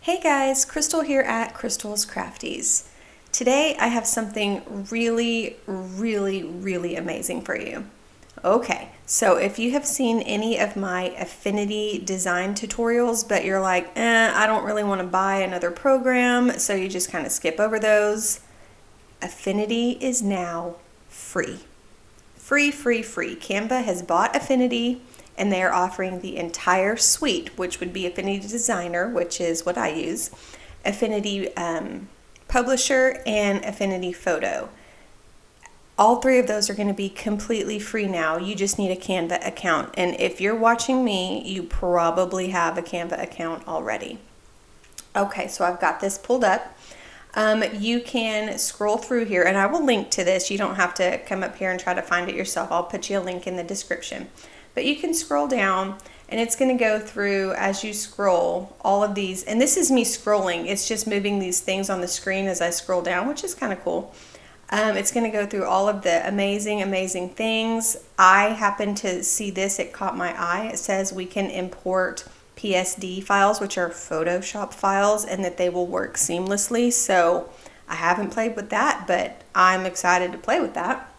Hey guys, Crystal here at Crystal's Crafties. Today I have something really amazing for you. Okay, so if you have seen any of my Affinity design tutorials, but you're like, I don't really want to buy another program, so you just kind of skip over those, Affinity is now free. Free. Canva has bought Affinity and they are offering the entire suite, which would be Affinity Designer, which is what I use, Affinity Publisher, and Affinity Photo. All three of those are going to be completely free now. You just need a Canva account. And if you're watching me, you probably have a Canva account already. Okay, so I've got this pulled up. You can scroll through here, and I will link to this. You don't have to come up here and try to find it yourself. I'll put you a link in the description. But you can scroll down, and it's going to go through, as you scroll, all of these. And this is me scrolling. It's just moving these things on the screen as I scroll down, which is kind of cool. It's going to go through all of the amazing things. I happen to see this. It caught my eye. It says we can import PSD files, which are Photoshop files, and that they will work seamlessly. So I haven't played with that, but I'm excited to play with that.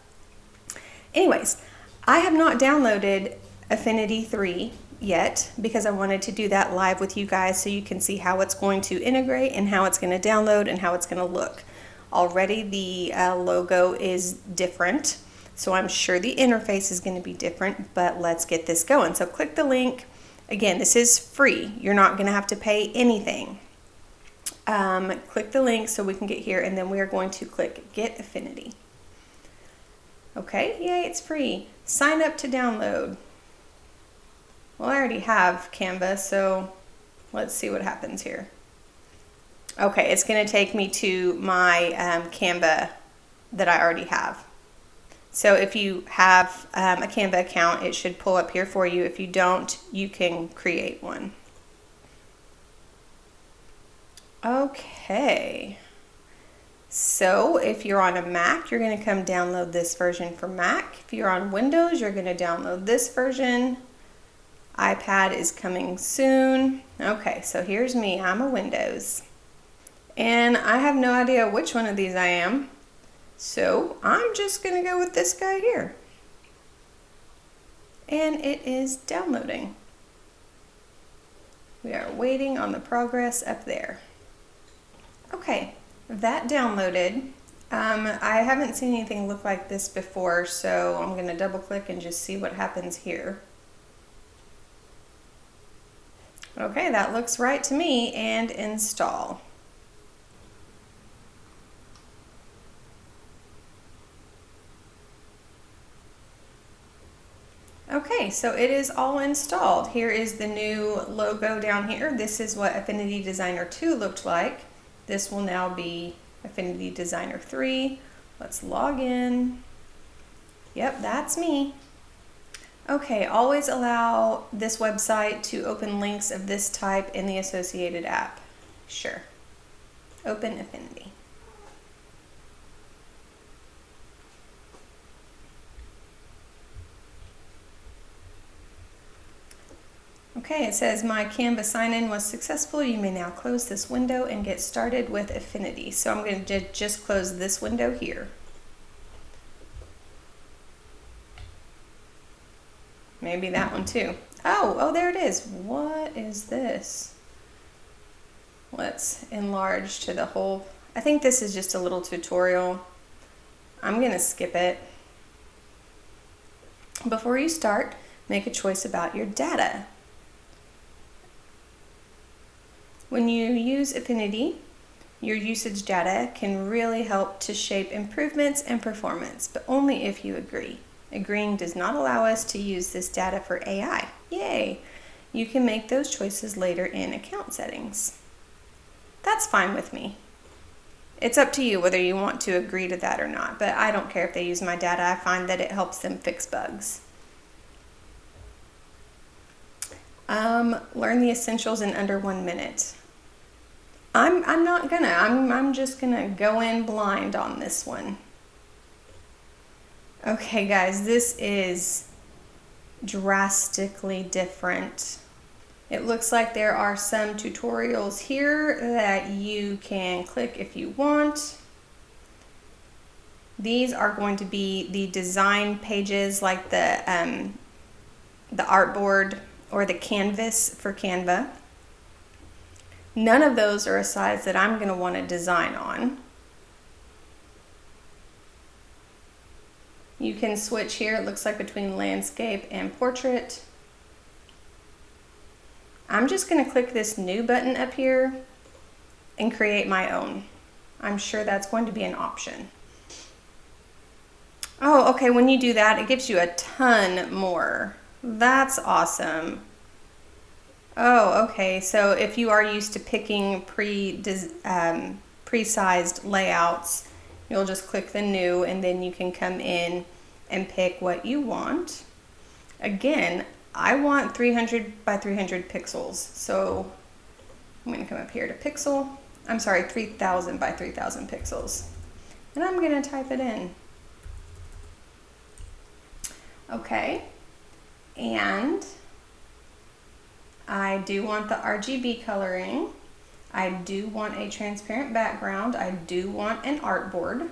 Anyways, I have not downloaded Affinity 3 yet because I wanted to do that live with you guys so you can see how it's going to integrate and how it's going to download and how it's going to look. Already the logo is different, so I'm sure the interface is going to be different, but let's get this going. So click the link. Again, this is free. You're not going to have to pay anything. Click the link so we can get here, and then we are going to click Get Affinity. Okay, yay, it's free. Sign up to download. Well, I already have Canva, so let's see what happens here. Okay, it's going to take me to my Canva that I already have. So if you have a Canva account, it should pull up here for you. If you don't, you can create one. Okay. So if you're on a Mac, you're going to come download this version for Mac. If you're on Windows, you're going to download this version. iPad is coming soon. Okay, so here's me. I'm a Windows. And I have no idea which one of these I am. So I'm just going to go with this guy here. And it is downloading. We are waiting on the progress up there. Okay, that downloaded. I haven't seen anything look like this before, so I'm going to double click and just see what happens here. Okay, that looks right to me, and install. Okay, so it is all installed. Here is the new logo down here. This is what Affinity Designer 2 looked like. This will now be Affinity Designer 3. Let's log in. Yep, that's me. Okay, always allow this website to open links of this type in the associated app. Sure. Open Affinity. Okay, it says my Canva sign-in was successful. You may now close this window and get started with Affinity. So I'm going to just close this window here. Maybe that one too. Oh, there it is. What is this? Let's enlarge to the whole. I think this is just a little tutorial. I'm going to skip it. Before you start, make a choice about your data. When you use Affinity, your usage data can really help to shape improvements and performance, but only if you agree. Agreeing does not allow us to use this data for AI. Yay! You can make those choices later in account settings. That's fine with me. It's up to you whether you want to agree to that or not, but I don't care if they use my data. I find that it helps them fix bugs. Learn the essentials in under 1 minute. I'm not gonna. I'm just gonna go in blind on this one. Okay, guys, this is drastically different It looks like there are some tutorials here that you can click if you want. These are going to be the design pages, like the artboard or the canvas for Canva. None of those are a size that I'm going to want to design on. You can switch here, it looks like, between landscape and portrait. I'm just going to click this new button up here and create my own. I'm sure that's going to be an option. Oh, okay, when you do that, it gives you a ton more. That's awesome. Oh, okay, so if you are used to picking pre-sized layouts, you'll just click the new and then you can come in and pick what you want. Again, I want 300 by 300 pixels, so I'm going to come up here to 3000 by 3000 pixels, and I'm going to type it in. Okay, and I do want the RGB coloring. I do want a transparent background. I do want an artboard.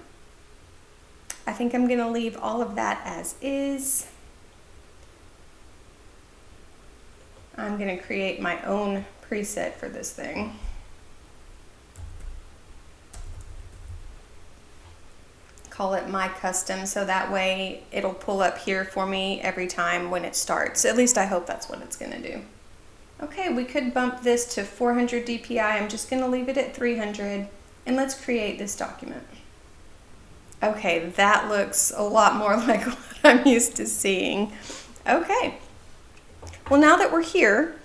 I think I'm going to leave all of that as is. I'm going to create my own preset for this thing. Call it my custom, so that way it'll pull up here for me every time when it starts. At least I hope that's what it's going to do. Okay, we could bump this to 400 dpi. I'm just going to leave it at 300, and let's create this document. Okay, that looks a lot more like what I'm used to seeing. Okay, well, now that we're here,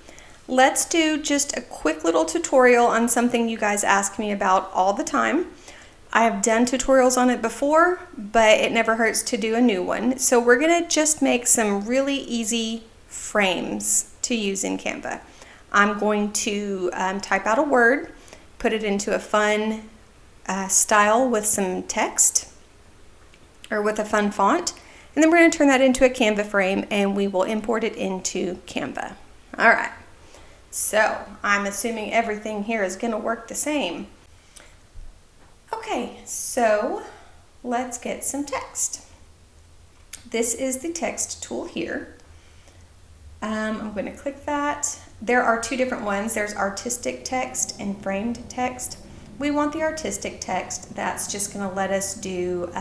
let's do just a quick little tutorial on something you guys ask me about all the time. I have done tutorials on it before, but it never hurts to do a new one. So we're going to just make some really easy frames to use in Canva. I'm going to type out a word, put it into a fun style with some text, or with a fun font, and then we're going to turn that into a Canva frame and we will import it into Canva. All right, so I'm assuming everything here is going to work the same. Okay, so let's get some text. This is the text tool here. I'm going to click that. There are two different ones. There's artistic text and framed text. We want the artistic text. That's just going to let us do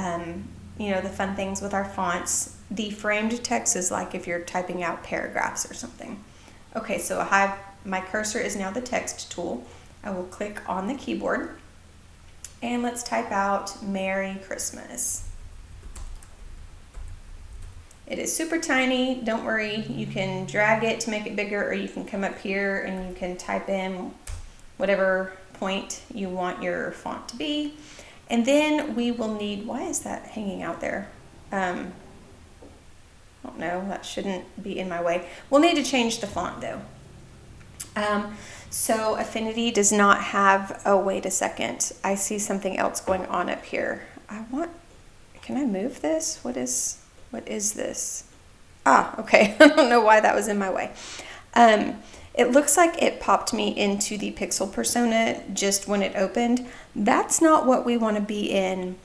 you know, the fun things with our fonts. The framed text is like if you're typing out paragraphs or something. Okay, so my cursor is now the text tool. I will click on the keyboard and let's type out Merry Christmas. It is super tiny, don't worry. You can drag it to make it bigger, or you can come up here and you can type in whatever point you want your font to be. And then we will need, why is that hanging out there? I don't know, that shouldn't be in my way. We'll need to change the font though. So Affinity does not have, oh wait a second, I see something else going on up here. Can I move this? What is this? Ah, okay, I don't know why that was in my way. It looks like it popped me into the pixel persona just when it opened. That's not what we want to be in.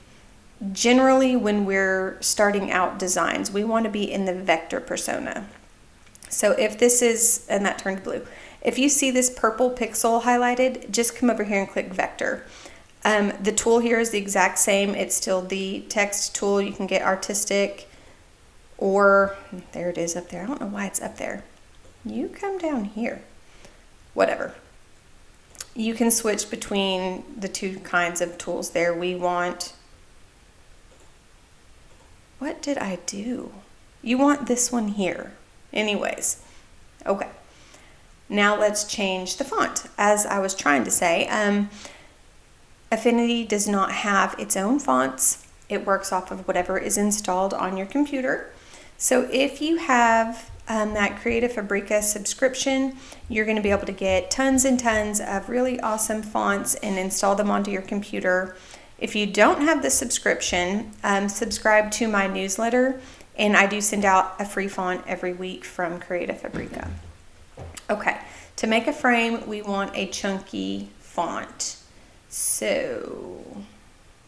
Generally, when we're starting out designs, we want to be in the vector persona. So if this is, and that turned blue, if you see this purple pixel highlighted, just come over here and click vector. The tool here is the exact same. It's still the text tool. You can get artistic, or there it is up there. I don't know why it's up there. You come down here. Whatever. You can switch between the two kinds of tools there. We want, what did I do? You want this one here. Anyways, okay. Now let's change the font. As I was trying to say, Affinity does not have its own fonts. It works off of whatever is installed on your computer. So if you have that Creative Fabrica subscription, you're going to be able to get tons and tons of really awesome fonts and install them onto your computer. If you don't have the subscription, subscribe to my newsletter, and I do send out a free font every week from Creative Fabrica. Okay, To make a frame, we want a chunky font. So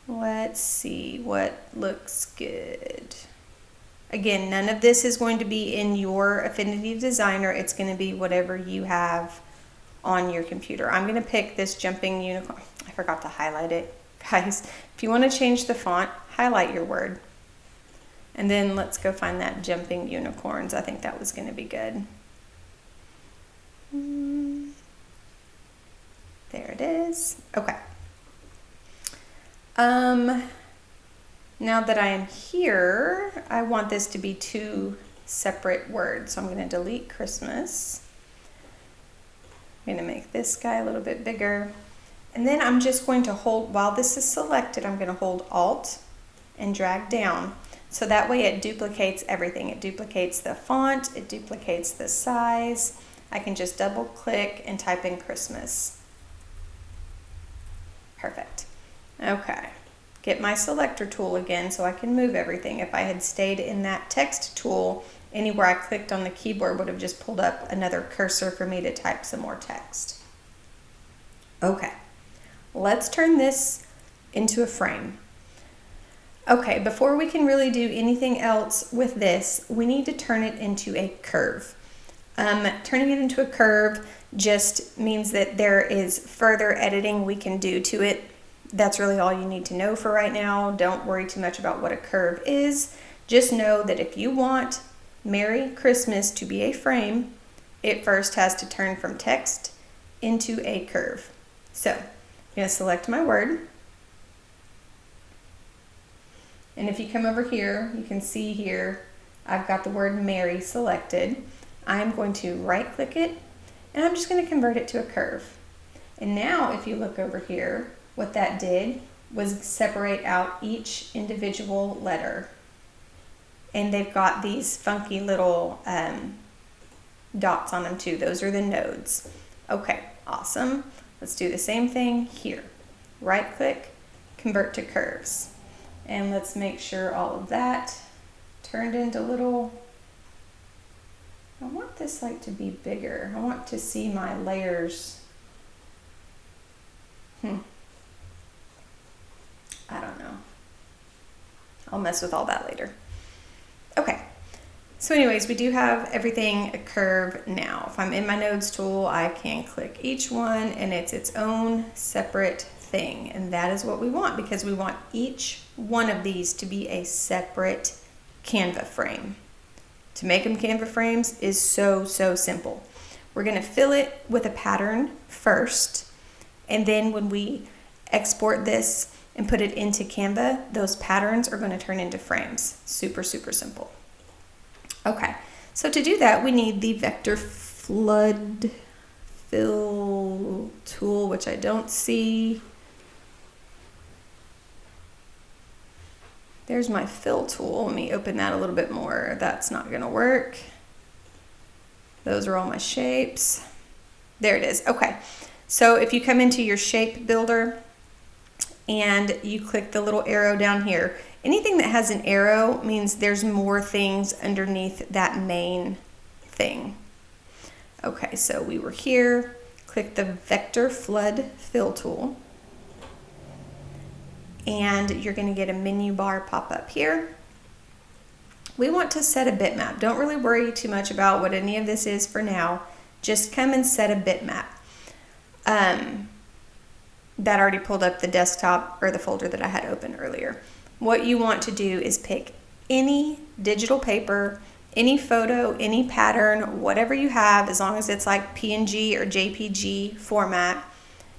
let's see what looks good. Again, none of this is going to be in your Affinity Designer. It's going to be whatever you have on your computer. I'm going to pick this jumping unicorn. I forgot to highlight it. Guys, if you want to change the font, highlight your word. And then let's go find that jumping unicorns. I think that was going to be good. There it is. Okay. Now that I am here, I want this to be 2 separate words. So I'm going to delete Christmas. I'm going to make this guy a little bit bigger. And then I'm just going to hold, while this is selected, I'm going to hold Alt and drag down. So that way it duplicates everything. It duplicates the font, it duplicates the size. I can just double click and type in Christmas. Perfect. Okay. Get my selector tool again so I can move everything. If I had stayed in that text tool, anywhere I clicked on the keyboard would have just pulled up another cursor for me to type some more text. Okay. Let's turn this into a frame. Okay, before we can really do anything else with this, we need to turn it into a curve. Turning it into a curve just means that there is further editing we can do to it. That's really all you need to know for right now. Don't worry too much about what a curve is. Just know that if you want Merry Christmas to be a frame, it first has to turn from text into a curve. So I'm going to select my word. And if you come over here, you can see here, I've got the word Merry selected. I'm going to right click it and I'm just going to convert it to a curve. And now if you look over here, what that did was separate out each individual letter. And they've got these funky little dots on them too. Those are the nodes. Okay, awesome. Let's do the same thing here. Right click, convert to curves. And let's make sure all of that turned into little, I want this like to be bigger. I want to see my layers. I don't know. I'll mess with all that later. Okay. So anyways, we do have everything a curve now. If I'm in my nodes tool, I can click each one and it's its own separate thing. And that is what we want because we want each one of these to be a separate Canva frame. To make them Canva frames is so simple. We're going to fill it with a pattern first, and then when we export this and put it into Canva, those patterns are going to turn into frames. Super simple. Okay, so to do that, we need the vector flood fill tool, which I don't see. There's my fill tool. Let me open that a little bit more. That's not going to work. Those are all my shapes. There it is. Okay. So if you come into your shape builder and you click the little arrow down here, anything that has an arrow means there's more things underneath that main thing. Okay, so we were here. Click the vector flood fill tool. And you're going to get a menu bar pop up here. We want to set a bitmap. Don't really worry too much about what any of this is for now. Just come and set a bitmap. That already pulled up the desktop or the folder that I had open earlier. What you want to do is pick any digital paper, any photo, any pattern, whatever you have, as long as it's like PNG or JPG format.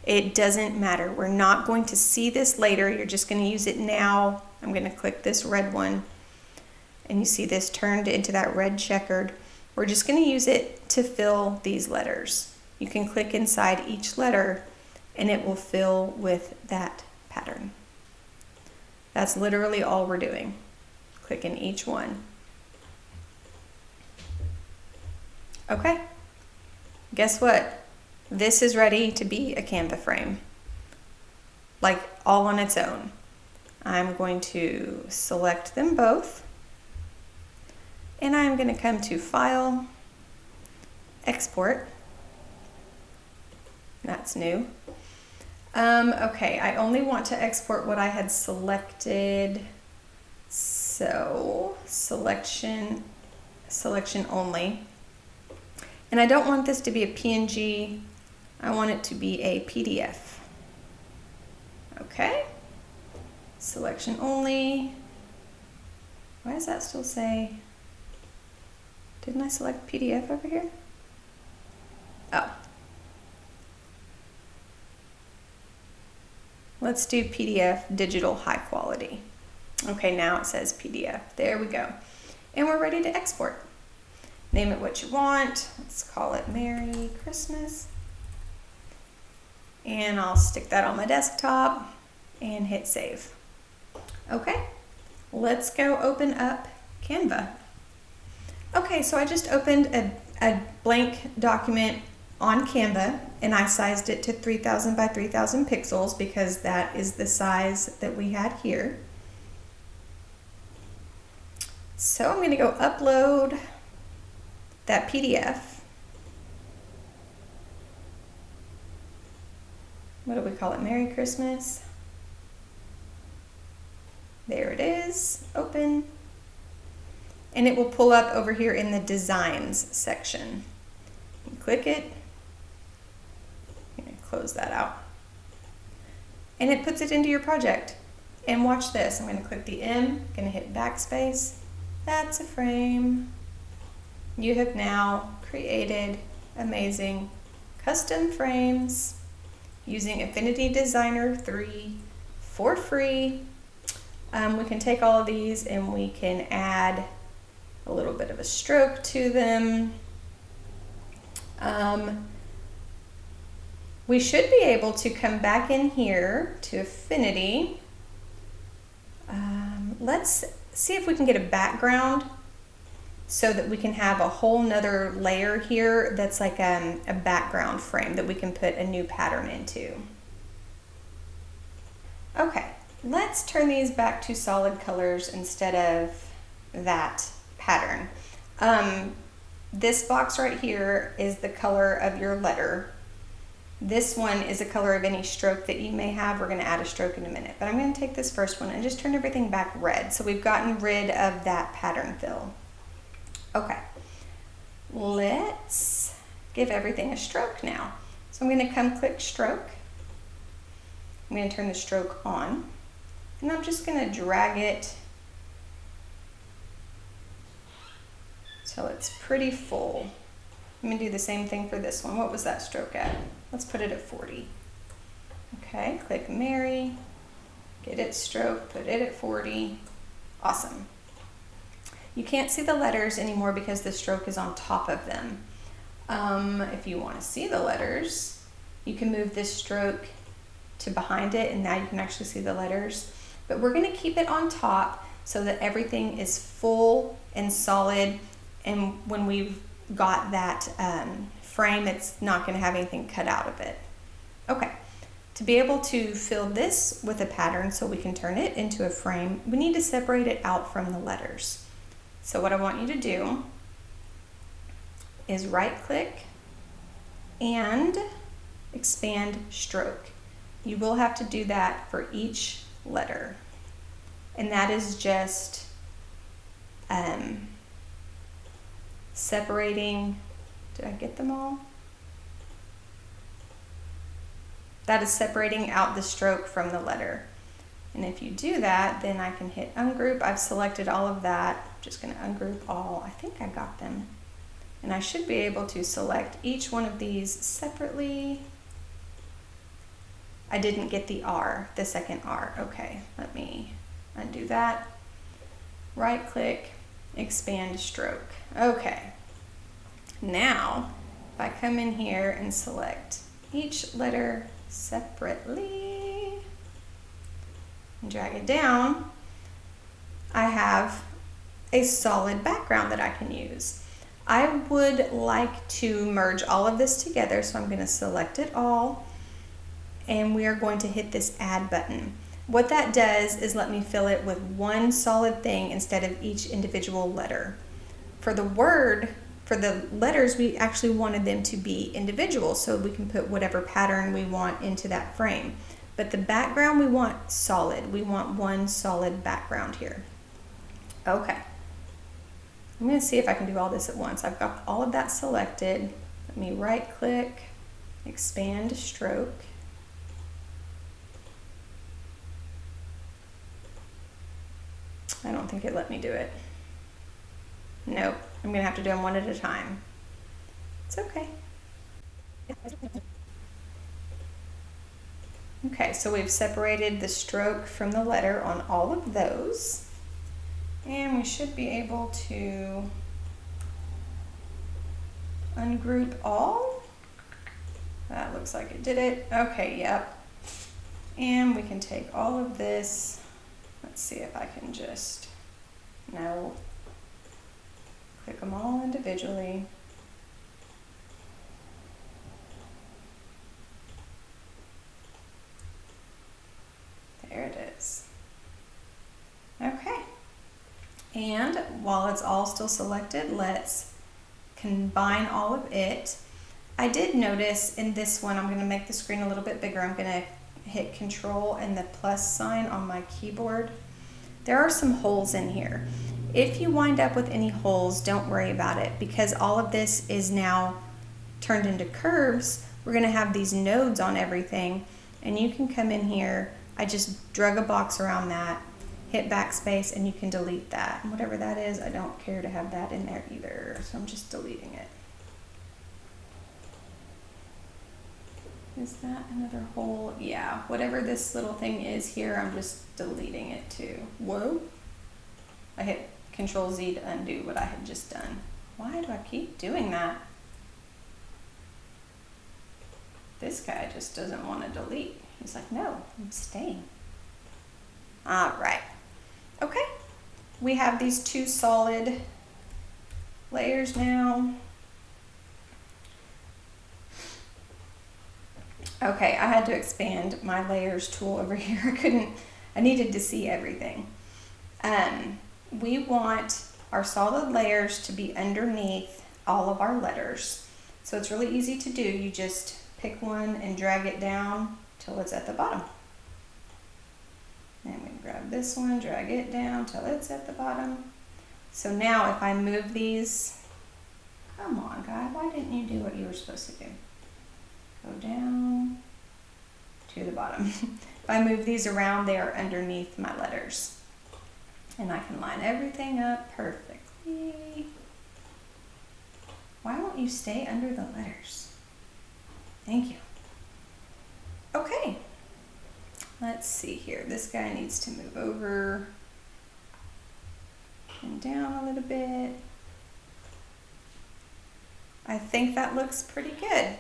It doesn't matter. We're not going to see this later. You're just going to use it now. I'm going to click this red one. And you see this turned into that red checkered. We're just going to use it to fill these letters. You can click inside each letter and it will fill with that pattern. That's literally all we're doing. Click in each one. Okay. Guess what? This is ready to be a Canva frame, like all on its own. I'm going to select them both, and I'm going to come to File, Export, That's new. Okay, I only want to export what I had selected. So selection only. And I don't want this to be a PNG. I want it to be a PDF. Okay. Selection only. Why does that still say? Didn't I select PDF over here? Oh. Let's do PDF digital high quality. Okay, now it says PDF. There we go. And we're ready to export. Name it what you want. Let's call it Merry Christmas. And I'll stick that on my desktop and hit save. Okay, let's go open up Canva. Okay, so I just opened a blank document on Canva and I sized it to 3000 by 3000 pixels because that is the size that we had here. So I'm going to go upload that PDF. What do we call it? Merry Christmas. There it is. Open. And it will pull up over here in the Designs section. You click it. I'm going to close that out. And it puts it into your project. And watch this. I'm going to click the M. Going to hit backspace. That's a frame. You have now created amazing custom frames using Affinity Designer 3 for free. We can take all of these and we can add a little bit of a stroke to them. We should be able to come back in here to Affinity. Let's see if we can get a background so that we can have a whole nother layer here that's like a background frame that we can put a new pattern into. Okay, let's turn these back to solid colors instead of that pattern. This box right here is the color of your letter. This one is a color of any stroke that you may have. We're going to add a stroke in a minute, but I'm going to take this first one and just turn everything back red. So we've gotten rid of that pattern fill. Okay, let's give everything a stroke now. So I'm going to come click stroke. I'm going to turn the stroke on and I'm just going to drag it till it's pretty full. I'm going to do the same thing for this one. What was that stroke at? Let's put it at 40. Okay, click Merry, get it stroke, put it at 40. Awesome. You can't see the letters anymore because the stroke is on top of them. If you want to see the letters, you can move this stroke to behind it and now you can actually see the letters. But we're going to keep it on top so that everything is full and solid, and when we've got that frame, it's not going to have anything cut out of it. Okay, to be able to fill this with a pattern so we can turn it into a frame, we need to separate it out from the letters. So what I want you to do is right click and expand stroke. You will have to do that for each letter. And that is just separating, did I get them all? That is separating out the stroke from the letter. And if you do that, then I can hit ungroup. I've selected all of that. I'm just going to ungroup all. I think I got them. And I should be able to select each one of these separately. I didn't get the R, the second R. Okay, let me undo that. Right click, expand stroke. Okay. Now, if I come in here and select each letter separately and drag it down, I have a solid background that I can use. I would like to merge all of this together, so I'm going to select it all and we are going to hit this add button. What that does is let me fill it with one solid thing instead of each individual letter. For the word for the letters, we actually wanted them to be individual so we can put whatever pattern we want into that frame. But the background we want solid. We want one solid background here. Okay. I'm going to see if I can do all this at once. I've got all of that selected. Let me right click, expand stroke. I don't think it let me do it. Nope, I'm going to have to do them one at a time. It's okay. Okay, so we've separated the stroke from the letter on all of those. And we should be able to ungroup all. That looks like it did it. Okay, yep. And we can take all of this. Let's see if I can just, no. Click them all individually. There it is. Okay. And while it's all still selected, let's combine all of it. I did notice in this one, I'm going to make the screen a little bit bigger. I'm going to hit Control and the plus sign on my keyboard. There are some holes in here. If you wind up with any holes, don't worry about it, because all of this is now turned into curves. We're going to have these nodes on everything, and you can come in here. I just drug a box around that, hit backspace, and you can delete that. And whatever that is, I don't care to have that in there either, so I'm just deleting it. Is that another hole? Yeah, whatever this little thing is here, I'm just deleting it too. Whoa. I hit Control Z to undo what I had just done. Why do I keep doing that? This guy just doesn't want to delete. He's like, no, I'm staying. All right. Okay. We have these two solid layers now. Okay, I had to expand my layers tool over here. I needed to see everything. We want our solid layers to be underneath all of our letters. So it's really easy to do. You just pick one and drag it down till it's at the bottom. And we grab this one, drag it down till it's at the bottom. So now if I move these, come on guy, why didn't you do what you were supposed to do? Go down to the bottom. If I move these around, they are underneath my letters. And I can line everything up perfectly. Why won't you stay under the letters? Thank you. Okay. Let's see here. This guy needs to move over and down a little bit. I think that looks pretty good.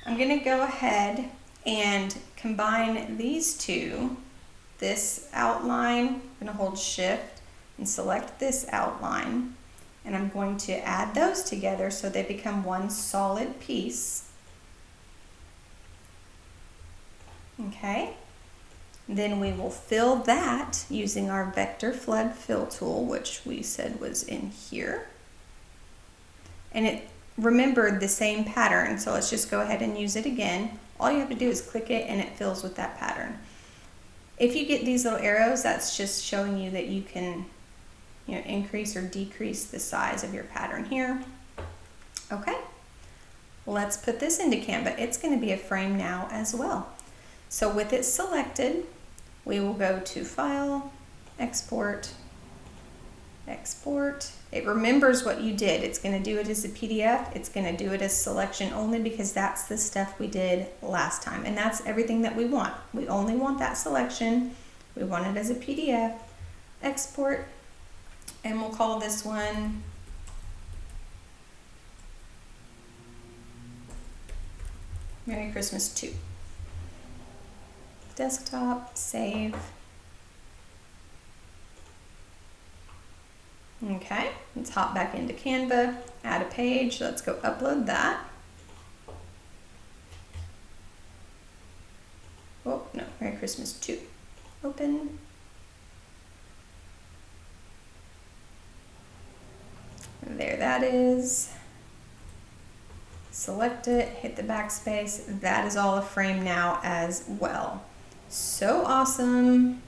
I'm going to go ahead and combine these two. This outline, I'm going to hold Shift and select this outline, and I'm going to add those together so they become one solid piece. Okay, then we will fill that using our Vector Flood Fill tool, which we said was in here. And it remembered the same pattern, so let's just go ahead and use it again. All you have to do is click it and it fills with that pattern. If you get these little arrows, that's just showing you that you can, increase or decrease the size of your pattern here. Okay, let's put this into Canva. It's going to be a frame now as well. So with it selected, we will go to File, Export, Export. It remembers what you did. It's going to do it as a PDF. It's going to do it as selection only because that's the stuff we did last time. And that's everything that we want. We only want that selection. We want it as a PDF. Export. And we'll call this one Merry Christmas 2. Desktop, save. Okay, let's hop back into Canva, add a page. Let's go upload that. Oh, no, Merry Christmas 2. Open. There that is. Select it, hit the backspace. That is all a frame now as well. So awesome.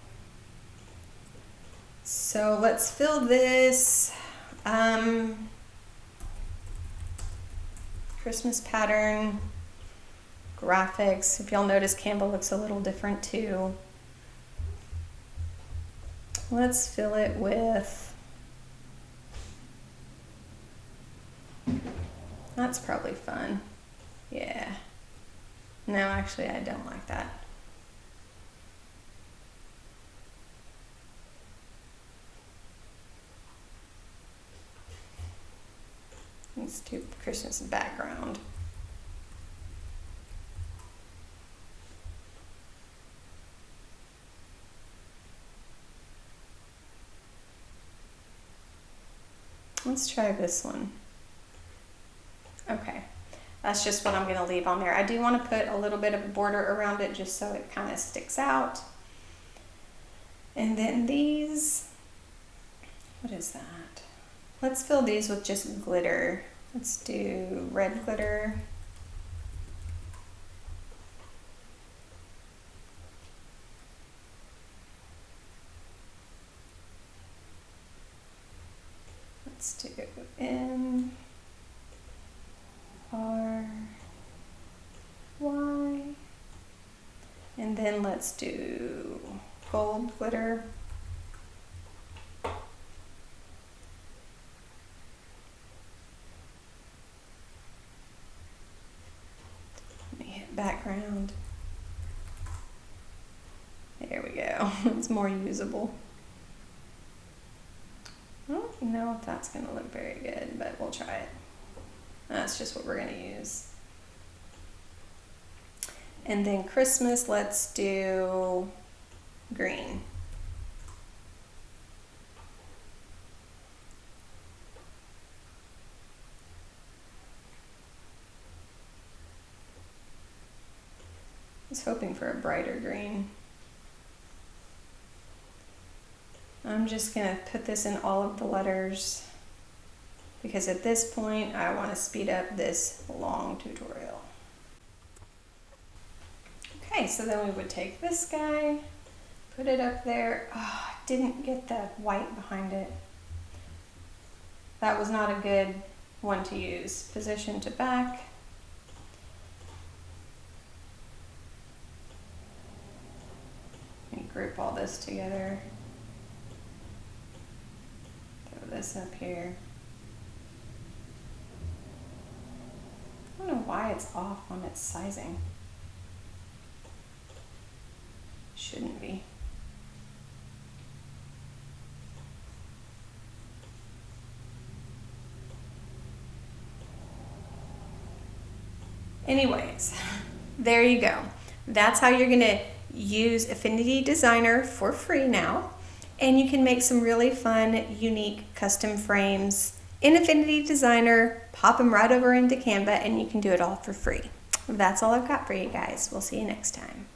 So let's fill this Christmas pattern, graphics. If y'all notice, Canva looks a little different too. Let's fill it with, that's probably fun. Yeah. No, actually, I don't like that. Let's do Christmas background. Let's try this one. Okay, that's just what I'm going to leave on there. I do want to put a little bit of a border around it just so it kind of sticks out. And then these, what is that? Let's fill these with just glitter. Let's do red glitter. Let's do M, R, Y, and then let's do gold glitter. Let me hit background. There we go. It's more usable. I don't know if that's going to look very good, but we'll try it. That's just what we're going to use. And then Christmas, let's do green. I was hoping for a brighter green. I'm just going to put this in all of the letters because at this point I want to speed up this long tutorial. Okay, so then we would take this guy, put it up there. Oh, I didn't get the white behind it. That was not a good one to use. Position to back. And group all this together. This up here. I don't know why it's off on its sizing. Shouldn't be. Anyways, there you go. That's how you're going to use Affinity Designer for free now. And you can make some really fun, unique custom frames in Affinity Designer, pop them right over into Canva, and you can do it all for free. That's all I've got for you guys. We'll see you next time.